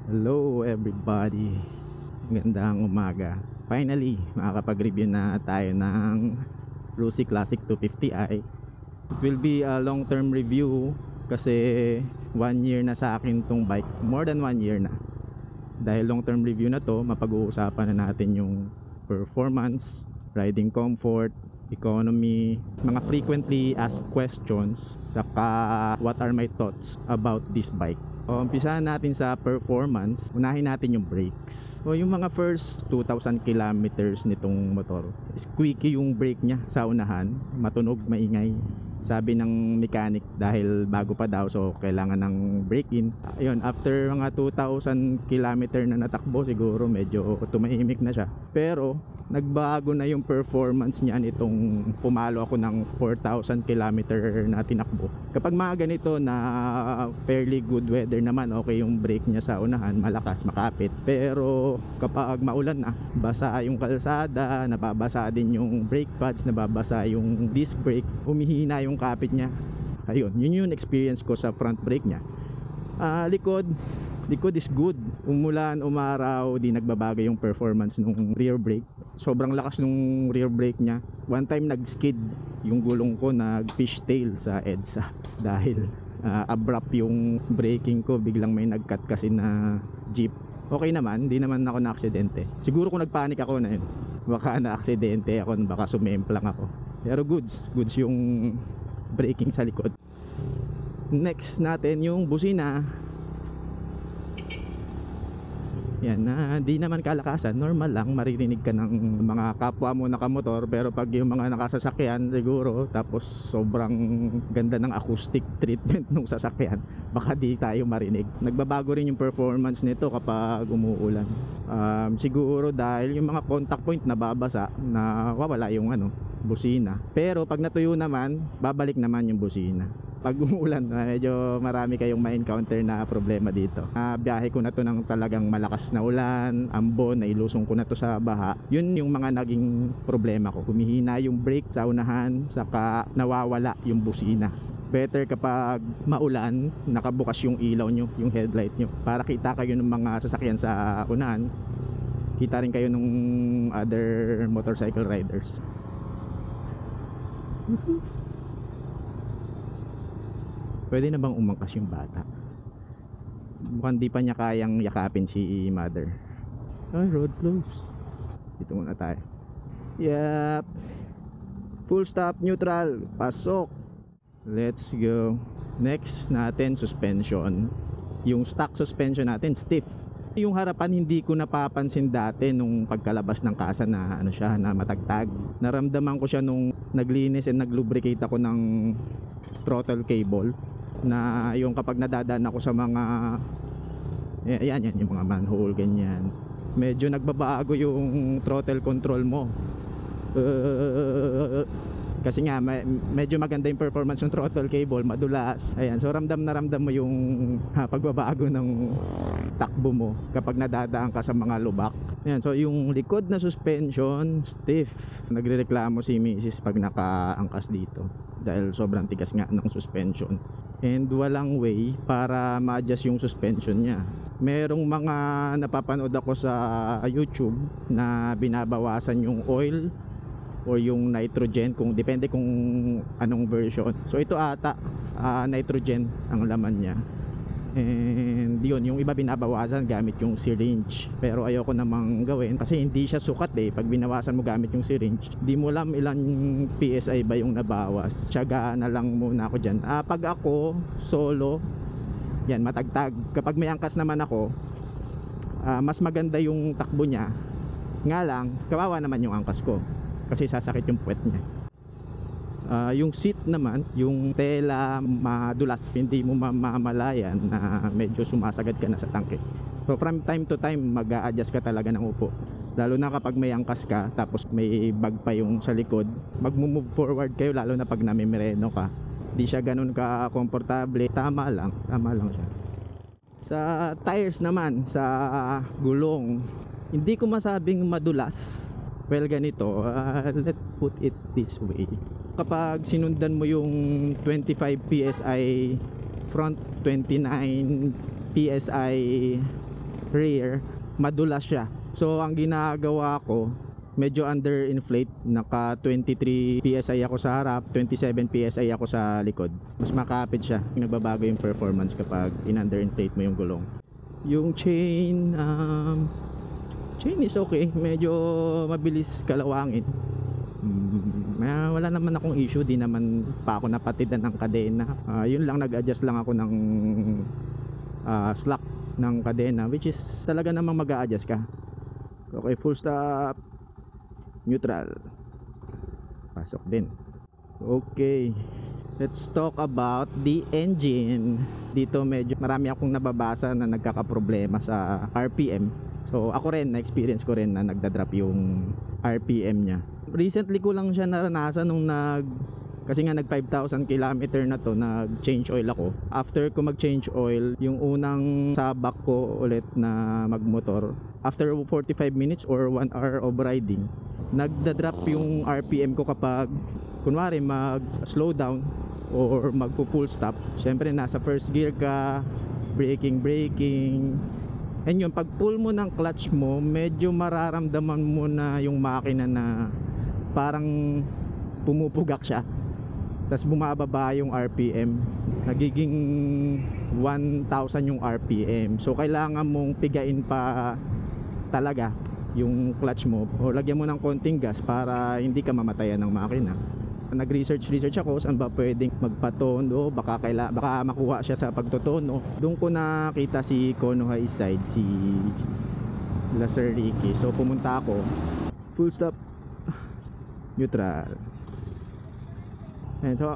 Hello everybody, magandang umaga. Finally, makakapag-review na tayo ng Rusi Classic 250i. It will be a long-term review kasi 1 year na sa akin tong bike. More than 1 year na. Dahil long-term review na to, mapag-uusapan na natin yung performance, riding comfort, economy, mga frequently asked questions, saka what are my thoughts about this bike. Umpisahan natin sa performance. Unahin natin yung brakes. Yung mga first 2,000 kilometers nitong motor, squeaky yung brake niya sa unahan, matunog, maingay. Sabi ng mechanic dahil bago pa daw, so kailangan ng break-in. Ayun, after mga 2,000 kilometer na natakbo, siguro medyo tumahimik na siya. Pero nagbago na yung performance niya nitong pumalo ako ng 4,000 kilometer na tinakbo. Kapag mga ganito na fairly good weather naman, okay yung brake niya sa unahan, malakas, makapit. Pero kapag maulan na, basa yung kalsada, nababasa din yung brake pads, nababasa yung disc brake, humihina yung kapit niya. Ayun, yun yung experience ko sa front brake niya. Likod is good. Umulan, umaraw, di nagbabagay yung performance nung rear brake. Sobrang lakas nung rear brake niya. One time nag-skid yung gulong ko, nag-fishtail sa EDSA dahil abrupt yung braking ko. Biglang may nag-cut kasi na jeep. Okay naman, di naman ako na-aksidente. Siguro kung nagpanik ako na yun, baka na-aksidente ako, baka sumemplang ako. Pero goods yung braking sa likod. Next natin yung busina. Yan, di naman kalakasan, normal lang, maririnig ka ng mga kapwa mo nakamotor. Pero pag yung mga nakasasakyan siguro, tapos sobrang ganda ng acoustic treatment ng sasakyan, baka di tayo marinig. Nagbabago rin yung performance nito kapag umuulan. Siguro dahil yung mga contact point nababasa, nawawala yung busina. Pero pag natuyo naman, babalik naman yung busina. Pag umuulan, medyo marami kayong ma-encounter na problema dito. Biyahe ko na to ng talagang malakas na ulan, ambon, nailusong ko na to sa baha. Yun yung mga naging problema ko. Humihina yung brake sa unahan, saka nawawala yung busina. Better kapag maulan, nakabukas yung ilaw nyo, yung headlight nyo, para kita kayo ng mga sasakyan sa unahan, kita rin kayo ng other motorcycle riders. Pwede na bang umangkas yung bata? Mukhang di pa niya kayang yakapin si mother. Road close. Dito muna tayo. Yep. Full stop, neutral. Pasok. Let's go. Next natin, suspension. Yung stock suspension natin, stiff. Yung harapan hindi ko napapansin dati nung pagkalabas ng kasa na na matagtag. Naramdaman ko siya nung naglinis and naglubricate ako ng throttle cable, na yung kapag nadadaan ako sa mga yan yung mga manhole ganyan, medyo nagbabago yung throttle control mo. Kasi nga medyo maganda yung performance ng throttle cable, madulas. Ayan, so ramdam na ramdam mo yung pagbabago ng takbo mo kapag nadadaan ka sa mga lubak. Ayan, so yung likod na suspension stiff. Nagrereklamo si Mrs. pag nakaangkas dito dahil sobrang tigas nga ng suspension, and walang way para ma-adjust yung suspension niya. Merong mga napapanood ako sa YouTube na binabawasan yung oil o yung nitrogen, kung depende kung anong version. So ito ata nitrogen ang laman niya, and yun, yung iba binabawasan gamit yung syringe. Pero ayoko namang gawin kasi hindi siya sukat pag binawasan mo gamit yung syringe. Di mo alam ilang PSI ba yung nabawas. Tiyagaan na lang muna ako dyan. Pag ako solo, yan, matagtag. Kapag may angkas naman ako, mas maganda yung takbo niya. Nga lang, kawawa naman yung angkas ko kasi sasakit yung puwet niya. Yung seat naman, yung tela madulas, hindi mo mamamalayan na medyo sumasagad ka na sa tangke. So from time to time mag-a-adjust ka talaga ng upo, lalo na kapag may angkas ka tapos may bag pa yung sa likod. Mag-move forward kayo, lalo na pag namimireno ka, di siya ganun ka komportable. Tama lang siya. Sa tires naman, sa gulong, hindi ko masabing madulas. Well, ganito, let's put it this way. Kapag sinundan mo yung 25 PSI front, 29 PSI rear, madulas siya. So ang ginagawa ko, medyo underinflate, naka 23 PSI ako sa harap, 27 PSI ako sa likod. Mas makapit siya. Nagbabago yung performance kapag in-underinflate mo yung gulong. Yung chain is okay, medyo mabilis kalawangin. Wala naman akong issue, di naman pa ako napatidan ng kadena. Yun lang, nag-adjust lang ako ng slack ng kadena, which is talaga namang mag-a-adjust ka. Okay, full stop, neutral, pasok din. Okay, let's talk about the engine. Dito medyo marami akong nababasa na nagkakaproblema sa RPM. So ako rin, na-experience ko rin na nagda-drop yung RPM nya. Recently ko lang siya naranasan nung kasi nga nag 5,000 kilometer na to, nag-change oil ako. After ko mag-change oil, yung unang sabak ko ulit na magmotor, after 45 minutes or 1 hour of riding, nagda-drop yung RPM ko kapag kunwari mag-slow down or magpo-full stop. Syempre nasa first gear ka, braking. And yun, pag pull mo ng clutch mo, medyo mararamdaman mo na yung makina na parang pumupugak siya. Tapos bumababa yung RPM, nagiging 1,000 yung RPM. So kailangan mong pigain pa talaga yung clutch mo o lagyan mo ng konting gas para hindi ka mamatayan ng makina. Nag-research ako saan ba pwedeng magpatono, baka makuha siya sa pagtotono. Doon ko nakita si Konoha East Side, si Sir Ricky. So pumunta ako, full stop, neutral. And so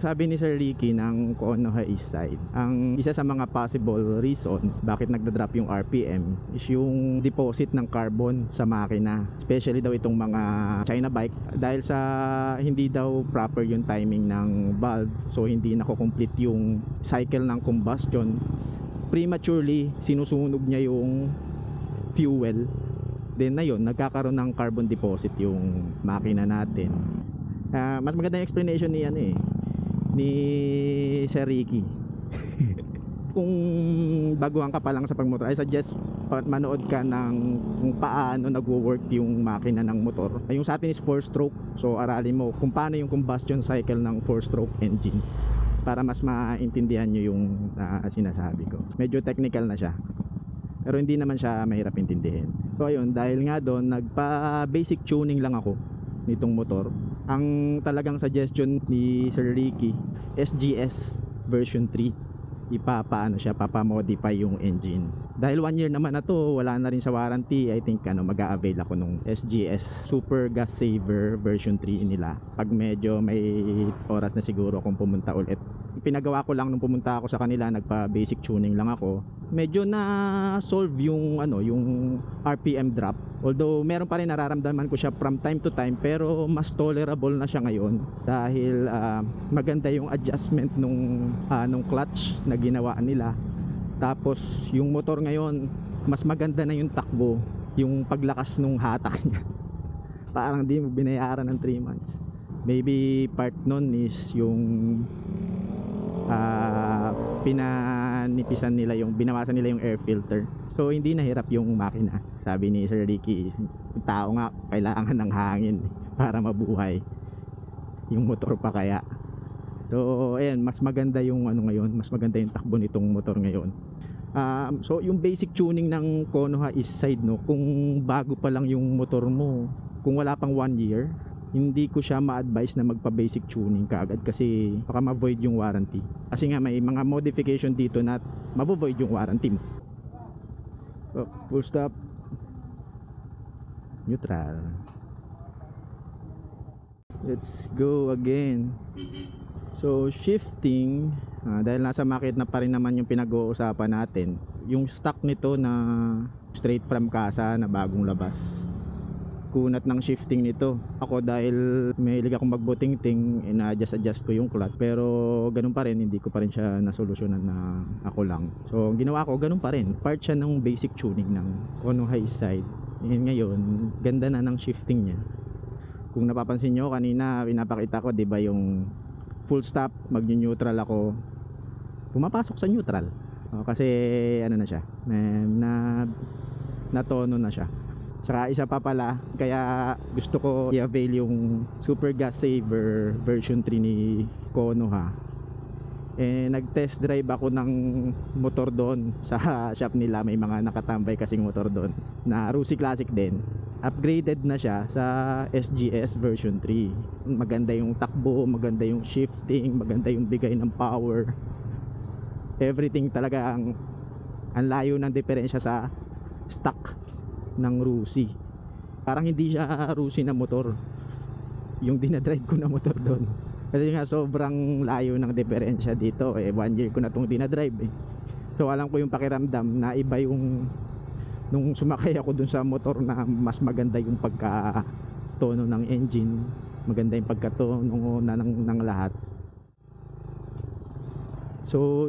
sabi ni Sir Ricky ng Konoha East Side, ang isa sa mga possible reason bakit nagda-drop yung RPM is yung deposit ng carbon sa makina, especially daw itong mga China bike, dahil sa hindi daw proper yung timing ng valve. So hindi nako-complete yung cycle ng combustion, prematurely sinusunog niya yung fuel, then na yun, nagkakaroon ng carbon deposit yung makina natin. Mas maganda yung explanation ni Sir Ricky. Kung baguhan ka pa lang sa pagmotor, I suggest manood ka ng kung paano nagwo-work yung makina ng motor. Yung sa atin is 4-stroke, so aralin mo kung paano yung combustion cycle ng 4-stroke engine para mas maintindihan nyo yung sinasabi ko. Medyo technical na siya, pero hindi naman siya mahirap intindihin. So ayun, dahil nga doon, nagpa basic tuning lang ako nitong motor. Ang talagang suggestion ni Sir Ricky, SGS version 3, papamodify yung engine. Dahil 1 year naman na to, wala na rin sa warranty. I think mag-a-avail ako nung SGS Super Gas Saver version 3 nila pag medyo may oras na siguro akong pumunta ulit. Pinagawa ko lang nung pumunta ako sa kanila, nagpa basic tuning lang ako. Medyo na solve yung yung RPM drop. Although meron pa rin, nararamdaman ko siya from time to time, pero mas tolerable na siya ngayon dahil maganda yung adjustment nung clutch na ginawa nila. Tapos yung motor ngayon, mas maganda na yung takbo, yung paglakas nung hatak niya. Parang di mo binayaran ng 3 months. Maybe part nun is yung pinanipisan nila, yung binawasan nila yung air filter. So hindi nahirap yung makina. Sabi ni Sir Ricky, tao nga kailangan ng hangin para mabuhay, yung motor pa kaya. So ayan, mas maganda yung ngayon, mas maganda yung takbo nitong motor ngayon. So yung basic tuning ng Konoha East Side, kung bago pa lang yung motor mo, kung wala pang 1 year, hindi ko siya ma-advise na magpa-basic tuning kaagad kasi baka ma-void yung warranty. Kasi nga may mga modification dito na ma-void yung warranty mo. So, full stop, neutral. Let's go again. So shifting, dahil nasa market na pa rin naman yung pinag-uusapan natin, yung stock nito na straight from casa na bagong labas, kunat ng shifting nito. Ako dahil mahilig akong magbutingting, ina-adjust ko yung clutch, pero ganun pa rin, hindi ko pa rin siya nasolusyonan na ako lang. So ginawa ko, ganun pa rin, part siya ng basic tuning ng Konoha East Side. Ngayon, ganda na ng shifting niya. Kung napapansin nyo kanina, pinapakita ko, diba yung full stop, mag-neutral ako, pumapasok sa neutral. Kasi ano na siya, natono na siya. Saka isa pa pala, kaya gusto ko i-avail yung Super Gas Saver version 3 ni Konoha. Nag-test drive ako ng motor doon sa shop nila. May mga nakatambay kasing motor doon na Rusi Classic din. Upgraded na siya sa SGS version 3. Maganda yung takbo, maganda yung shifting, maganda yung bigay ng power. Everything talaga ang layo ng diferensya sa stock ng Rusi. Parang hindi siya Rusi na motor yung dinadrive ko na motor doon, kasi nga sobrang layo ng diferensya dito. 1 year ko na itong dinadrive so alam ko yung pakiramdam na iba yung nung sumakay ako dun sa motor na mas maganda yung pagkatono ng engine, maganda yung pagkatono ng lahat. So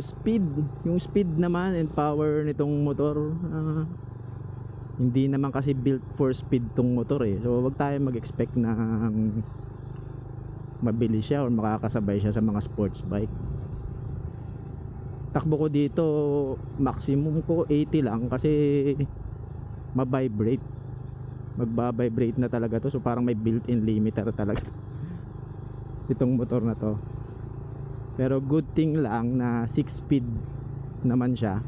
yung speed naman and power nitong motor, hindi naman kasi built for speed tong motor so wag tayo mag-expect na mabilis siya or makakasabay siya sa mga sports bike. Takbo ko dito maximum ko 80 lang kasi magbabibrate na talaga to, so parang may built-in limiter talaga itong motor na to. Pero good thing lang na 6 speed naman siya,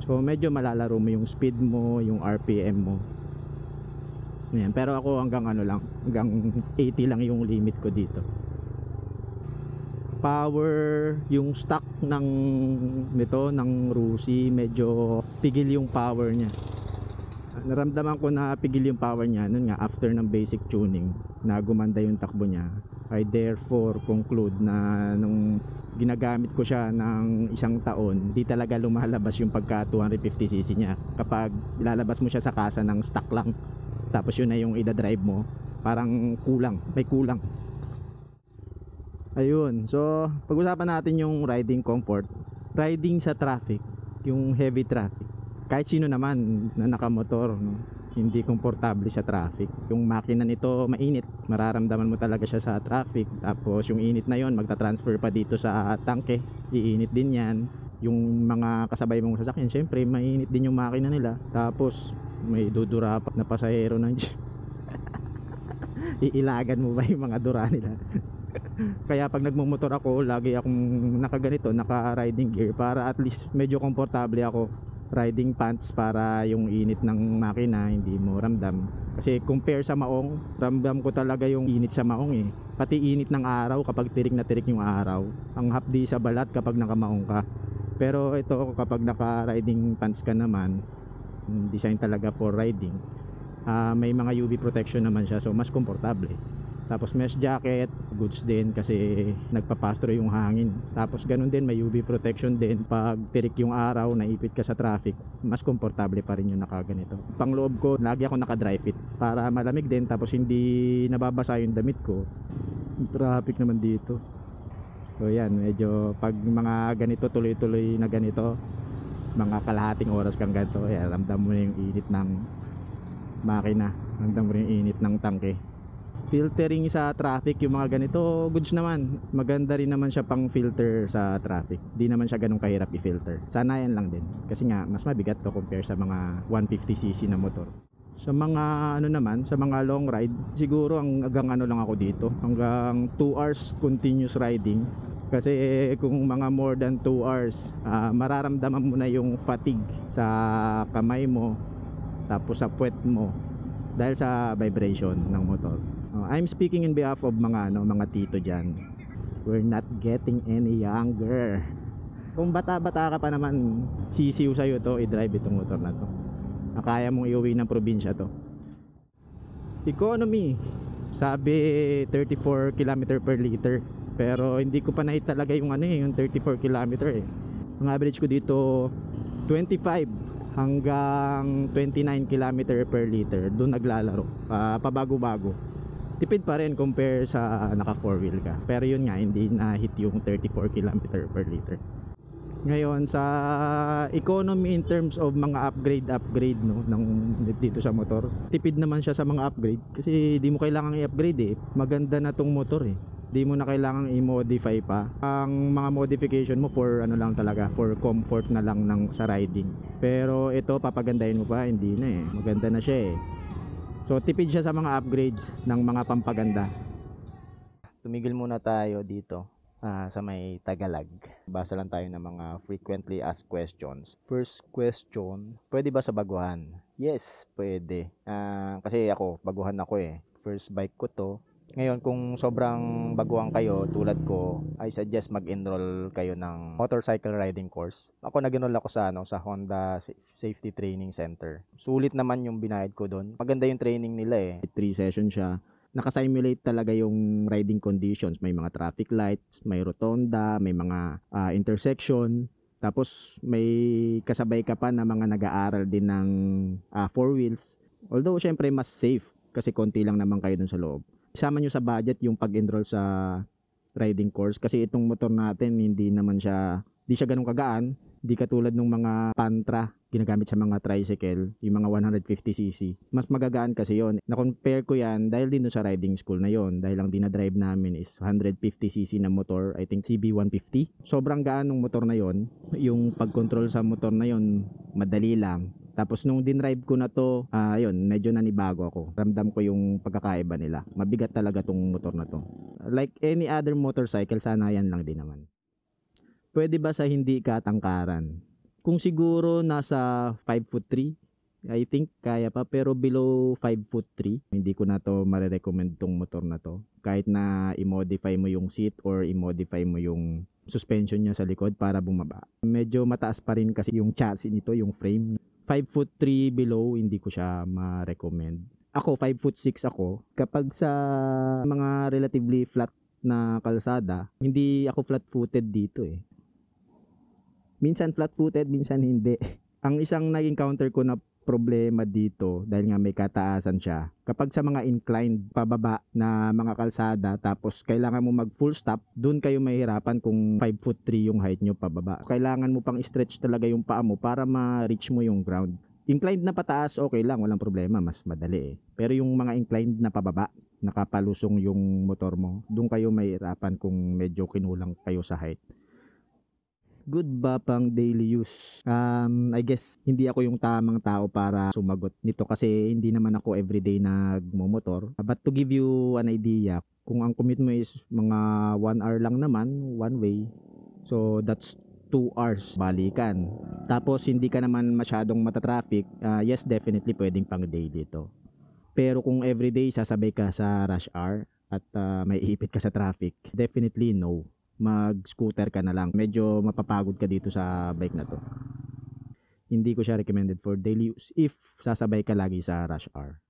so medyo malalaro mo yung speed mo, yung RPM mo. Ayan, pero ako hanggang hanggang 80 lang yung limit ko dito. Power, yung stock ng Rusi, medyo pigil yung power niya. Naramdaman ko na pigil yung power niya nun nga after ng basic tuning na gumanda yung takbo niya. I therefore conclude na nung ginagamit ko siya ng isang taon, di talaga lumalabas yung pagka 250cc niya. Kapag ilalabas mo siya sa kasa ng stock lang, tapos yun na yung ida-drive mo, parang may kulang. Ayun, so pag-usapan natin yung riding comfort. Riding sa traffic, yung heavy traffic, kahit sino naman na nakamotor, no, hindi komportable sa traffic. Yung makina nito mainit, mararamdaman mo talaga siya sa traffic. Tapos yung init na yon magta-transfer pa dito sa tangke, iinit din yan. Yung mga kasabay mong sasakyan, syempre mainit din yung makina nila. Tapos may dudurapat na pasahero ng jeep. Iilagan mo ba yung mga dura nila? Kaya pag nagmumotor ako, lagi akong nakaganito, naka-riding gear para at least medyo komportable ako. Riding pants para yung init ng makina hindi mo ramdam. Kasi compare sa maong, ramdam ko talaga yung init sa maong Pati init ng araw kapag tirik na tirik yung araw. Ang hapdi sa balat kapag nakamaong ka. Pero ito kapag naka-riding pants ka naman, design talaga for riding. May mga UV protection naman siya, so mas komportable. Tapos mesh jacket, goods din kasi nagpapastro yung hangin. Tapos ganun din, may UV protection din. Pag tirik yung araw, naipit ka sa traffic, mas komportable pa rin yung nakaganito. Pang loob ko, lagi ako naka-dry fit para malamig din, tapos hindi nababasa yung damit ko. Yung traffic naman dito. So yan, medyo pag mga ganito, tuloy-tuloy na ganito, mga kalahating oras kang ganito, yan, ramdam mo na yung init ng makina, ramdam mo yung init ng tangke. Filtering sa traffic, yung mga ganito, goods naman. Maganda rin naman siya pang filter sa traffic. Di naman siya ganun kahirap i-filter. Sanayan lang din. Kasi nga, mas mabigat to compare sa mga 150cc na motor. Sa mga sa mga long ride, siguro hanggang lang ako dito. Hanggang 2 hours continuous riding. Kasi kung mga more than 2 hours, mararamdaman mo na yung fatigue sa kamay mo, tapos sa puwet mo, dahil sa vibration ng motor. I'm speaking in behalf of mga tito dyan. We're not getting any younger. Kung bata-bata ka pa naman, sisiw sa'yo to, i-drive itong motor na to. Kaya mong iuwi ng probinsya to. Economy, sabi 34 km per liter. Pero hindi ko pa talaga yung yung 34 km Ang average ko dito 25 hanggang 29 km per liter. Doon naglalaro, pabago-bago. Tipid pa rin compare sa naka 4 wheel ka. Pero yun nga, hindi na hit yung 34 km per liter. Ngayon sa economy in terms of mga upgrade no, dito sa motor, tipid naman siya sa mga upgrade. Kasi di mo kailangan i-upgrade maganda na tong motor Di mo na kailangang i-modify pa. Ang mga modification mo for ano lang talaga, for comfort na lang ng sa riding. Pero ito papagandahin mo pa, hindi na eh. Maganda na siya eh. So tipid siya sa mga upgrades ng mga pampaganda. Tumigil muna tayo dito sa may Tagalog. Basa lang tayo ng mga frequently asked questions. First question, pwede ba sa baguhan? Yes, pwede. Kasi ako, baguhan ako eh. First bike ko to. Ngayon, kung sobrang baguhan kayo tulad ko, I suggest mag-enroll kayo ng motorcycle riding course. Ako nag-enroll ako sa Honda Safety Training Center. Sulit naman yung binayad ko doon. Maganda yung training nila eh. 3 session siya. Nakasimulate talaga yung riding conditions. May mga traffic lights, may rotonda, may mga intersection. Tapos may kasabay ka pa na mga nag-aaral din ng 4 wheels. Although syempre mas safe kasi konti lang naman kayo dun sa loob. Isama nyo sa budget yung pag-enroll sa riding course kasi itong motor natin hindi siya ganun kagaan. Di katulad ng mga Pantra ginagamit sa mga tricycle, yung mga 150cc. Mas magagaan kasi yon. Na-compare ko yan dahil din sa riding school na yon. Dahil ang dinadrive namin is 150cc na motor, I think CB150. Sobrang gaan ng motor na yon. Yung pag-control sa motor na yon, madali lang. Tapos nung dinrive ko na to, yun, medyo nanibago ako. Ramdam ko yung pagkakaiba nila. Mabigat talaga tong motor na to. Like any other motorcycle, sana yan lang din naman. Pwede ba sa hindi katangkaran? Kung siguro nasa 5'3", I think kaya pa, pero below 5'3", hindi ko na to marirecommend tong motor na to. Kahit na i-modify mo yung seat or i-modify mo yung suspension niya sa likod para bumaba. Medyo mataas pa rin kasi yung chassis nito, yung frame. 5'3" below, hindi ko siya ma-recommend. Ako, 5'6" ako. Kapag sa mga relatively flat na kalsada, hindi ako flat-footed dito eh. Minsan flat-footed, minsan hindi. Ang isang nag-encounter ko na problema dito, dahil nga may kataasan siya, kapag sa mga inclined pababa na mga kalsada, tapos kailangan mo mag full stop, dun kayo mahirapan kung 5'3" yung height nyo pababa. Kailangan mo pang stretch talaga yung paa mo para ma-reach mo yung ground. Inclined na pataas, okay lang, walang problema, mas madali eh. Pero yung mga inclined na pababa, nakapalusong yung motor mo, dun kayo mahirapan kung medyo kinulang kayo sa height. Good ba pang daily use? I guess hindi ako yung tamang tao para sumagot nito kasi hindi naman ako everyday nagmomotor. But to give you an idea, kung ang commute mo is mga 1 hour lang naman, one way, so that's 2 hours balikan. Tapos hindi ka naman masyadong matatraffic, yes, definitely pwedeng pang daily to. Pero kung everyday sasabay ka sa rush hour at may ipit ka sa traffic, definitely no. Mag-scooter ka na lang. Medyo mapapagod ka dito sa bike na to. Hindi ko siya recommended for daily use if sasabay ka lagi sa rush hour.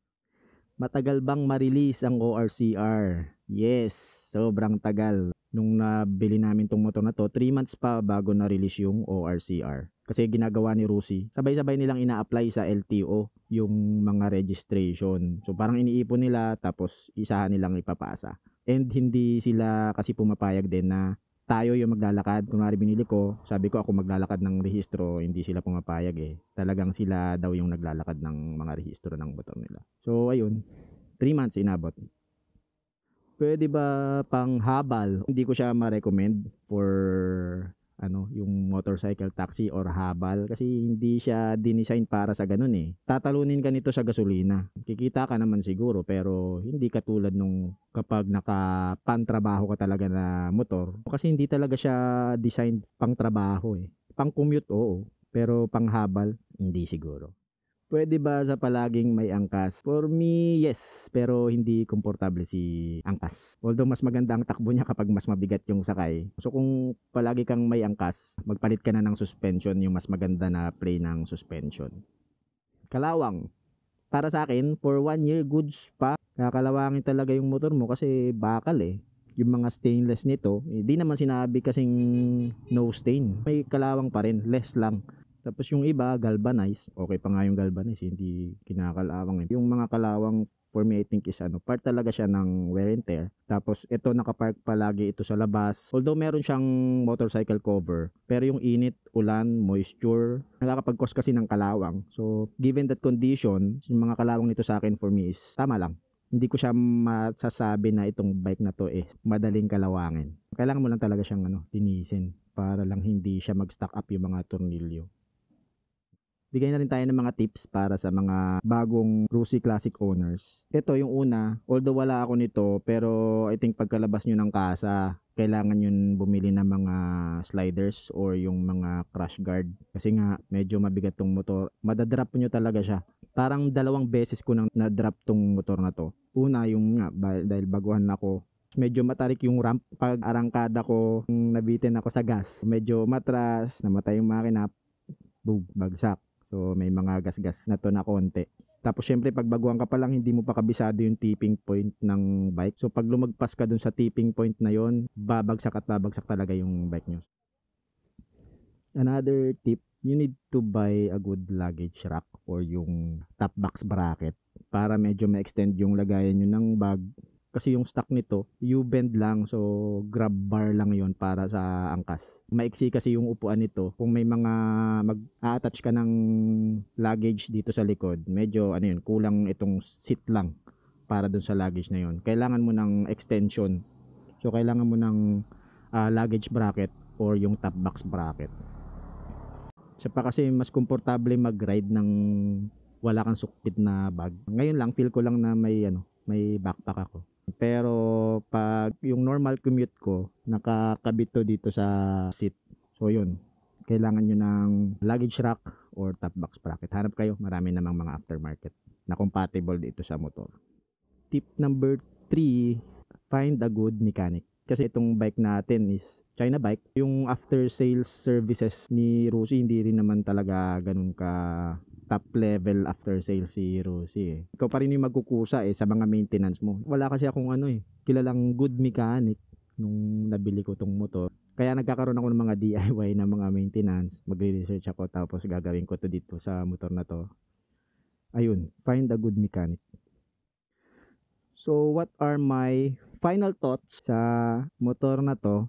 Matagal bang ma-release ang ORCR? Yes, sobrang tagal. Nung nabili namin tong motor na to, 3 months pa bago na-release yung ORCR. Kasi ginagawa ni Rusi, sabay-sabay nilang ina-apply sa LTO yung mga registration. So parang iniipon nila tapos isahan nilang ipapasa. And hindi sila kasi pumapayag din na tayo yung maglalakad. Kunwari binili ko, sabi ko ako maglalakad ng rehistro, hindi sila pumapayag eh. Talagang sila daw yung naglalakad ng mga rehistro ng motor nila. So ayun, 3 months inabot. Pwede ba pang habal? Hindi ko siya ma-recommend for yung motorcycle taxi or habal kasi hindi siya dinesign para sa ganun eh. Tatalunin ka nito sa gasolina. Kikita ka naman siguro pero hindi katulad nung kapag nakapantrabaho ka talaga na motor. Kasi hindi talaga siya designed pang trabaho eh. Pang commute oo, pero pang habal hindi siguro. Pwede ba sa palaging may angkas? For me, yes. Pero hindi komportable si angkas. Although mas maganda ang takbo niya kapag mas mabigat yung sakay. So kung palagi kang may angkas, magpalit ka na ng suspension, yung mas maganda na play ng suspension. Kalawang. Para sa akin, for 1 year, goods pa. Kakalawangin talaga yung motor mo kasi bakal eh. Yung mga stainless nito, hindi naman sinabi kasing no stain. May kalawang pa rin, less lang. Tapos yung iba, galvanized. Okay pa nga yung galvanized, hindi kinakalawang. Yung mga kalawang, for me, I think is part talaga siya ng wear and tear. Tapos ito, nakapark palagi ito sa labas. Although meron siyang motorcycle cover, pero yung init, ulan, moisture, nakakapag-cause kasi ng kalawang. So, given that condition, yung mga kalawang nito sa akin for me is tama lang. Hindi ko siya masasabi na itong bike na to madaling kalawangin. Kailangan mo lang talaga siyang linisin para lang hindi siya mag-stack up yung mga tornilyo. Bigay na rin tayo ng mga tips para sa mga bagong Rusi Classic owners. Ito yung una, although wala ako nito, pero I think pagkalabas nyo ng kasa, kailangan yun bumili ng mga sliders or yung mga crash guard. Kasi nga, medyo mabigat tong motor. Madadrop nyo talaga siya. Parang 2 beses ko nang na-drop tong motor na to. Una, yung nga, dahil baguhan ako, medyo matarik yung ramp. Pag arangkada ko, nabitin ako sa gas. Medyo matras, namatay yung makina, boom, bagsak. So may mga gas-gas na to na konti. Tapos syempre pag baguhan ka pa lang, hindi mo pa kabisado yung tipping point ng bike. So pag lumagpas ka dun sa tipping point na yon, babagsak at babagsak talaga yung bike nyo. Another tip, you need to buy a good luggage rack or yung top box bracket para medyo ma-extend yung lagayan nyo ng bag. Kasi yung stock nito, U-bend lang, so grab bar lang yon para sa angkas. Maiksi kasi yung upuan nito. Kung may mga mag-attach ka ng luggage dito sa likod, medyo kulang itong seat lang para dun sa luggage na yon. Kailangan mo ng extension. So kailangan mo ng luggage bracket or yung top box bracket. Siya pa kasi mas komportable mag-ride ng wala kang sukpit na bag. Ngayon lang feel ko lang na may backpack ako. Pero pag yung normal commute ko, nakakabit to dito sa seat. So yun, kailangan nyo ng luggage rack or top box bracket. Hanap kayo, marami namang mga aftermarket na compatible dito sa motor. Tip number 3, find a good mechanic. Kasi itong bike natin is China bike. Yung after sales services ni Rusi hindi rin naman talaga ganun ka top level after sales si Rusi Ikaw pa rin yung magkukusa sa mga maintenance mo. Wala kasi akong kilalang good mechanic nung nabili ko tong motor. Kaya nagkakaroon ako ng mga DIY na mga maintenance. Magre-research ako tapos gagawin ko to dito sa motor na to. Ayun, find a good mechanic. So what are my final thoughts sa motor na to?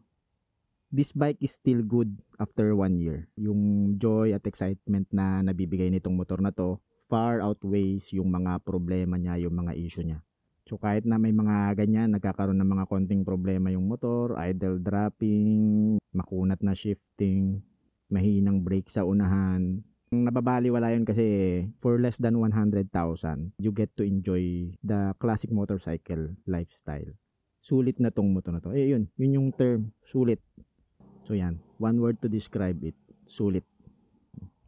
This bike is still good after 1 year. Yung joy at excitement na nabibigay nitong motor na to far outweighs yung mga problema niya, yung mga issue niya. So kahit na may mga ganyan, nagkakaroon ng mga konting problema yung motor, idle dropping, makunat na shifting, mahinang brake sa unahan. Nababaliwala yun kasi for less than 100,000, you get to enjoy the classic motorcycle lifestyle. Sulit na tong motor na to. Yun yung term, sulit. So yan, one word to describe it, sulit.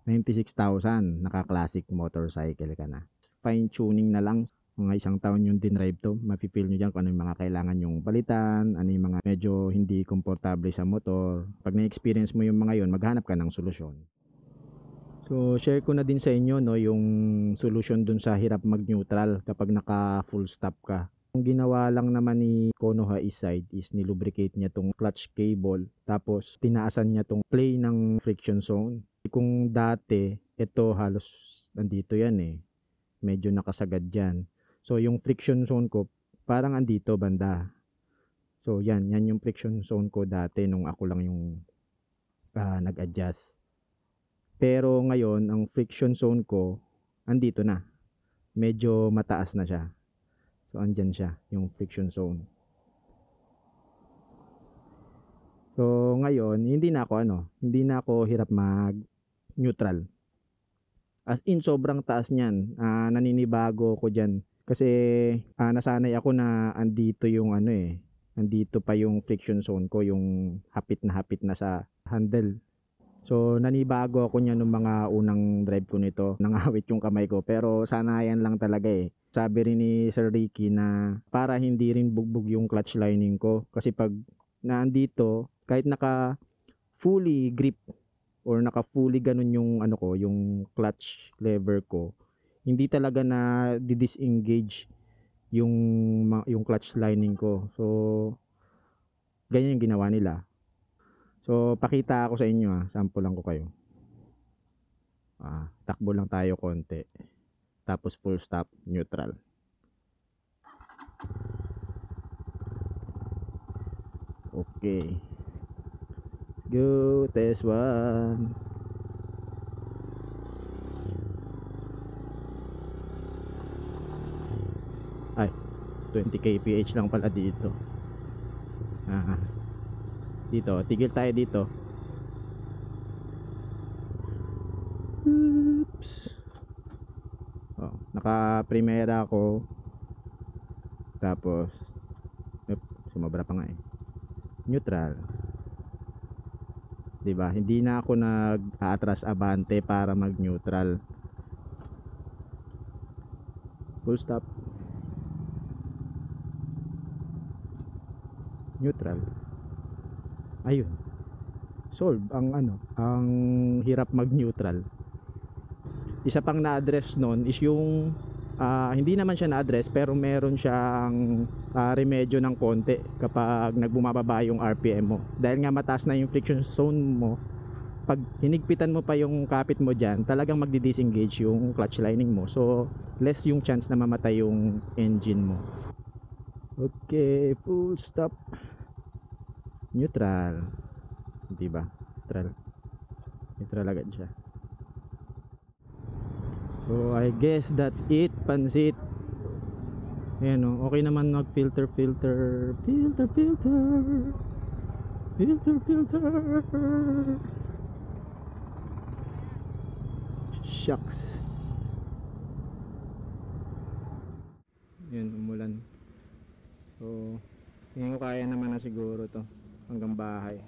96,000, naka-classic motorcycle ka na. Fine tuning na lang, mga 1 taon yung dinrive to, mapipil nyo dyan kung ano yung mga kailangan yung palitan, ano yung mga medyo hindi komportable sa motor. Pag na-experience mo yung mga yon, maghanap ka ng solusyon. So share ko na din sa inyo yung solusyon dun sa hirap mag-neutral kapag naka full stop ka. Ang ginawa lang naman ni Konoha Eastside is nilubricate niya tong clutch cable tapos tinaasan niya tong play ng friction zone. Kung dati ito halos nandito yan medyo nakasagad dyan. So yung friction zone ko parang andito banda. So yan yung friction zone ko dati nung ako lang yung nag-adjust. Pero ngayon ang friction zone ko andito na. Medyo mataas na siya. So andyan siya, yung friction zone. So ngayon, hindi na ako hirap mag-neutral. As in, sobrang taas niyan. Naninibago ko diyan kasi nasanay ako na andito yung andito pa yung friction zone ko, yung hapit na sa handle. So nanibago ako niya nung mga unang drive ko nito. Nangawit yung kamay ko pero sanayan lang talaga Sabi rin ni Sir Ricky na para hindi rin bugbog yung clutch lining ko kasi pag naandito kahit naka fully grip or naka fully ganun yung yung clutch lever ko, hindi talaga na disengage yung clutch lining ko. So ganyan yung ginawa nila. So pakita ako sa inyo sample lang ko kayo. Takbo lang tayo konti. Tapos full stop, neutral. Okay. Go, test 1. Ay, 20 kph lang pala dito. Dito tigil tayo dito. Oops. Naka primera ako. Tapos sumobra pa nga neutral. Diba? Hindi na ako nag-atras abante para mag neutral. Full stop. Neutral. Ayun. Solve ang ang hirap mag neutral. Isa pang na-address nun is yung hindi naman siya na-address pero meron siyang remedyo ng konti kapag nagbumababa yung RPM mo. Dahil nga mataas na yung friction zone mo, pag hinigpitan mo pa yung kapit mo dyan, talagang magdi-disengage yung clutch lining mo. So, less yung chance na mamatay yung engine mo. Okay, full stop. Neutral. Diba? Neutral. Neutral agad siya. So I guess that's it, pansit. Ayan o, okay naman mag filter. Shucks. Ayan, umulan. So tingin ko kaya naman na siguro to hanggang bahay.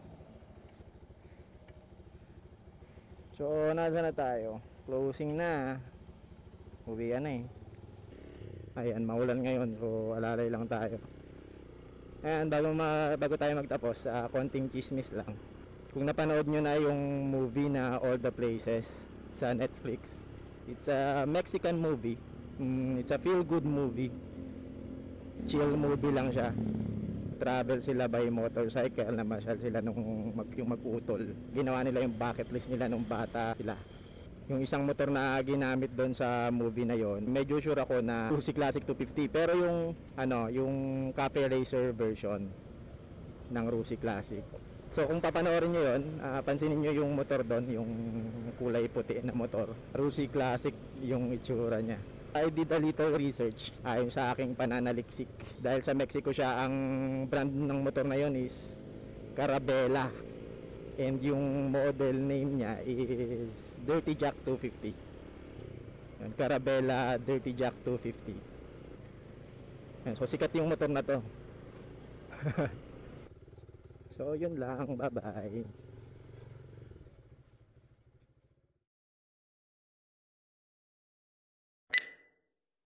So nasa na tayo? Closing na. Uwian na Ayan, maulan ngayon, so alalay lang tayo. Ayan, bago tayo magtapos, konting chismis lang. Kung napanood nyo na yung movie na All the Places sa Netflix, it's a Mexican movie. It's a feel good movie. Chill movie lang siya. Travel sila by motorcycle, namasyal sila yung mag-utol. Ginawa nila yung bucket list nila nung bata sila. Yung isang motor na ginamit doon sa movie na yon, medyo sure ako na Rusi Classic 250, pero yung Cafe Racer version ng Rusi Classic. So kung papanoorin niyo yon, pansinin niyo yung motor doon, yung kulay puti na motor. Rusi Classic yung itsura niya. I did a little research ayon sa aking pananaliksik. Dahil sa Mexico siya, ang brand ng motor na yon is Carabela. And yung model name niya is Dirty Jack 250. Carabela Dirty Jack 250. So sikat yung motor na to. So yun lang, bye bye.